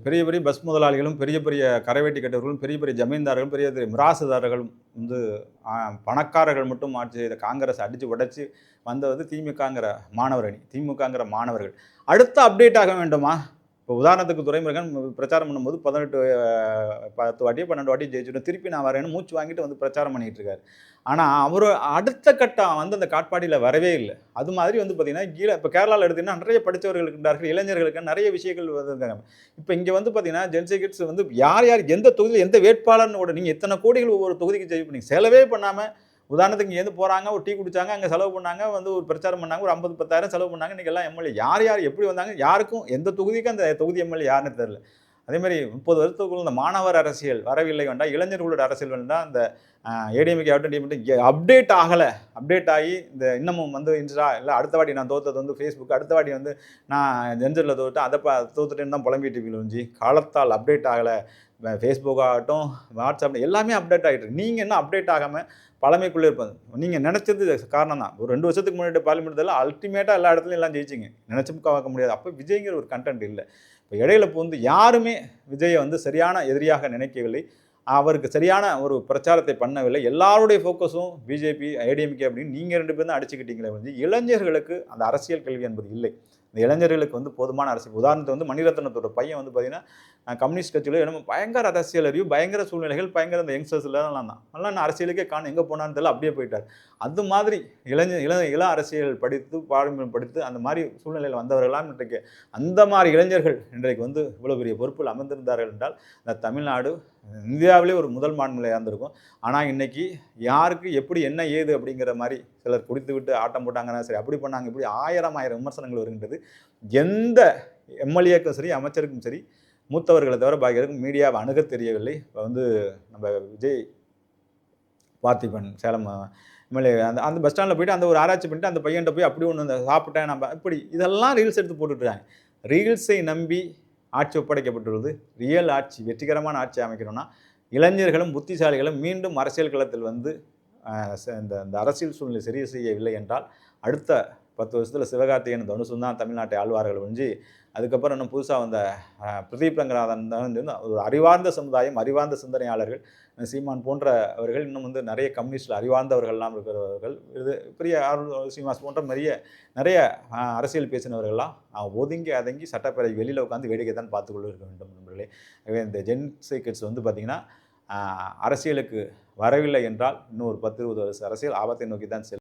பெரிய பெரிய பஸ் முதலாளிகளும், பெரிய பெரிய கரைவேட்டி கட்டவர்களும், பெரிய பெரிய ஜமீன்தார்களும், பெரிய பெரிய மிராசுதாரர்களும் வந்து அ பணக்காரர்கள் மட்டும் ஆட்சி செய்த காங்கிரஸ அடிச்சு உடைச்சு வந்தது திமுகங்கிற மாணவர் அணி. திமுகங்கிற மாணவர்கள். அடுத்த அப்டேட் ஆக வேண்டுமா? இப்போ உதாரணத்துக்கு துரைமுருகன் பிரச்சாரம் பண்ணும்போது 18 10 வாட்டியோ 12 வாட்டியோ ஜெயிச்சுட்டோம். திருப்பி நான் வரேன்னு மூச்சு வாங்கிட்டு வந்து பிரச்சாரம் பண்ணிட்டு இருக்காரு. ஆனா, அவரு அடுத்த கட்டம் வந்து அந்த காட்பாடியில வரவே இல்ல. அது மாதிரி வந்து பார்த்தீங்கன்னா, இப்ப கேரளால எடுத்தீங்கன்னா நெறைய படித்தவர்கள் இருக்கின்றார்கள். இளைஞர்களுக்கு நெறைய விஷயங்கள் வந்திருக்காங்க. இப்ப இங்க வந்து பார்த்தீங்கன்னா, ஜென்சி கிட்ஸ் வந்து யார் யார் எந்த தொகுதியில எந்த வேட்பாளர்ன்னு கூட நீங்க எத்தன கோடிகள் ஒவ்வொரு தொகுதிக்கு பண்ணீங்க. செலவே பண்ணாம உதாரணத்துக்கு இங்கேருந்து போறாங்க, ஒரு டீ குடிச்சாங்க, அங்க செலவு பண்ணாங்க, வந்து ஒரு பிரச்சாரம் பண்ணாங்க, ஒரு 50, 10,000 செலவு பண்ணாங்க. இன்னைக்கு எல்லாம் எம்எல்ஏ. யார் யார் எப்படி வந்தாங்க? யாருக்கும் எந்த தொகுதிக்கும் அந்த தொகுதி எம்எல்ஏ யாருன்னு தெரியல. அதேமாரி 30 வருஷத்துக்குள்ள இந்த மாணவர் அரசியல் வரவில்லை என்றால், இளைஞர்களோட அரசியல் வேண்டாம். அந்த ஏடிஎம்கே ஆகட்டும், டிஎம்கே அப்டேட் ஆகல. அப்டேட் ஆகி இந்த இன்னமும் வந்து இன்ஸ்டா இல்ல அடுத்த வாட்டி நான் தோத்தது வந்து Facebook, அடுத்த வாட்டி வந்து நான் ஜென்செட்ல தோத்துட்டேன். அத தோத்துட்டேன்னு தான் புலம்பிட்டு இருக்கீங்க ஒழிஞ்சு, காலத்தால் அப்டேட் ஆகல. Facebook ஆகட்டும், WhatsApp எல்லாமே அப்டேட் ஆகிட்டு இருக்கு. நீங்க என்ன அப்டேட் ஆகாம பழமைக்குள்ளே இருப்பது. நீங்க நினைச்சது காரணம் தான். ஒரு 2 வருஷத்துக்கு முன்னாடி பார்லிமெண்ட் தேர்தல்ல அல்டிமேட்டா எல்லா இடத்துலயும் எல்லாம் ஜெயிச்சீங்க. நினைச்சும் பார்க்க முடியாது. அப்ப விஜய்ங்கிற ஒரு கன்டென்ட் இல்ல. இப்ப இடையில புகுந்து யாருமே விஜய வந்து சரியான எதிரியாக நினைக்கவில்லை. அவருக்கு சரியான ஒரு பிரச்சாரத்தை பண்ணவில்லை. எல்லாருடைய ஃபோக்கஸும் பிஜேபி, ஏடிஎம்கே அப்படின்னு நீங்க 2 பேரும் தான் அடிச்சுக்கிட்டீங்களே ஒழிஞ்சு, இளைஞர்களுக்கு அந்த அரசியல் கல்வி என்பது இல்லை. இந்த இளைஞர்களுக்கு வந்து போதுமான அரசியல் உதாரணத்துக்கு வந்து மணிரத்னத்தோட பையன் வந்து பார்த்தீங்கன்னா, கம்யூனிஸ்ட் கட்சியில என்னமோ பயங்கர அரசியல் அறிவு, பயங்கர சூழ்நிலைகள், பயங்கர இந்த யங்ஸ்டர்ஸ்லாம் தான். நல்லா நான் அரசியலுக்கே காணோம். எங்க போனான்னு தெரியல. அப்படியே போயிட்டார். அது மாதிரி இள அரசியல் படித்து, பாரம்பரியம் படித்து அந்த மாரி சூழ்நிலையில வந்தவர்கள்லாம் இன்றைக்கு அந்த மாரி இளைஞர்கள் இன்றைக்கு வந்து இவ்வளவு பெரிய பொறுப்பில் அமர்ந்திருந்தார்கள் என்றால், இந்த தமிழ்நாடு இந்தியாவிலே ஒரு முதல் மாநிலம் இருந்திருக்கும். ஆனா இன்னைக்கு யாருக்கு எப்படி என்ன ஏது அப்படிங்கிற மாரி சிலர் குடித்துவிட்டு ஆட்டம் போட்டாங்கன்னா சரி, அப்படி பண்ணாங்க, இப்படி ஆயிரம் விமர்சனங்கள் வருகின்றது. எந்த எம்எல்ஏக்கும் சரி, அமைச்சருக்கும் சரி, மூத்தவர்களை தவிர பாக்கி யாருக்கும் மீடியாவை அணுகத் தெரியவில்லை. இப்ப வந்து நம்ம விஜய் பார்த்திபன் சேலம் எம்எல்ஏ அந்த அந்த பஸ் ஸ்டாண்ட்ல போயிட்டு அந்த ஒரு ஆராய்ச்சி பண்ணிட்டு அந்த பையன்ட்ட போய் அப்படி ஒண்ணு சாப்பிட்டேன் நம்ம இப்படி இதெல்லாம் ரீல்ஸ் எடுத்து போட்டுட்டு இருக்காங்க. ரீல்ஸை நம்பி ஆட்சி ஒப்படைக்கப்பட்டுள்ளது. ரியல் ஆட்சி, வெற்றிகரமான ஆட்சி அமைக்கணும்னா, இளைஞர்களும், புத்திசாலிகளும் மீண்டும் அரசியல் களத்தில் வந்து இந்த இந்த அரசியல் சூழ்நிலை சரி செய்யவில்லை என்றால், அடுத்த 10 வருஷத்துல சிவகார்த்திகேயன், தனுஷும் தான் தமிழ்நாட்டை ஆள்வார்கள் ஒழிஞ்சு, அதுக்கப்புறம் இன்னும் புதுசா வந்த பிரதீப் ரங்கநாதன் தான் வந்து ஒரு அறிவார்ந்த சமுதாயம், அறிவார்ந்த சிந்தனையாளர்கள், சீமான் போன்றவர்கள் இன்னும் வந்து நிறைய கம்யூனிஸ்ட்ல அறிவார்ந்தவர்கள்லாம் இருக்கிறவர்கள், இது பெரிய சீமாஸ் போன்ற நிறைய அரசியல் பேசினவர்கள்லாம் ஒதுங்கி அதங்கி சட்டப்பேரவை வெளியில் உட்காந்து வேடிக்கை தான் பார்த்து கொண்டு இருக்க வேண்டும் நண்பர்களே. எனவே இந்த ஜென்சி கிட்ஸ் வந்து பார்த்தீங்கன்னா, அரசியலுக்கு வரவில்லை என்றால் இன்னும் ஒரு 10, 20 வருஷ அரசியல் ஆபத்தை நோக்கி தான் செல்லும்.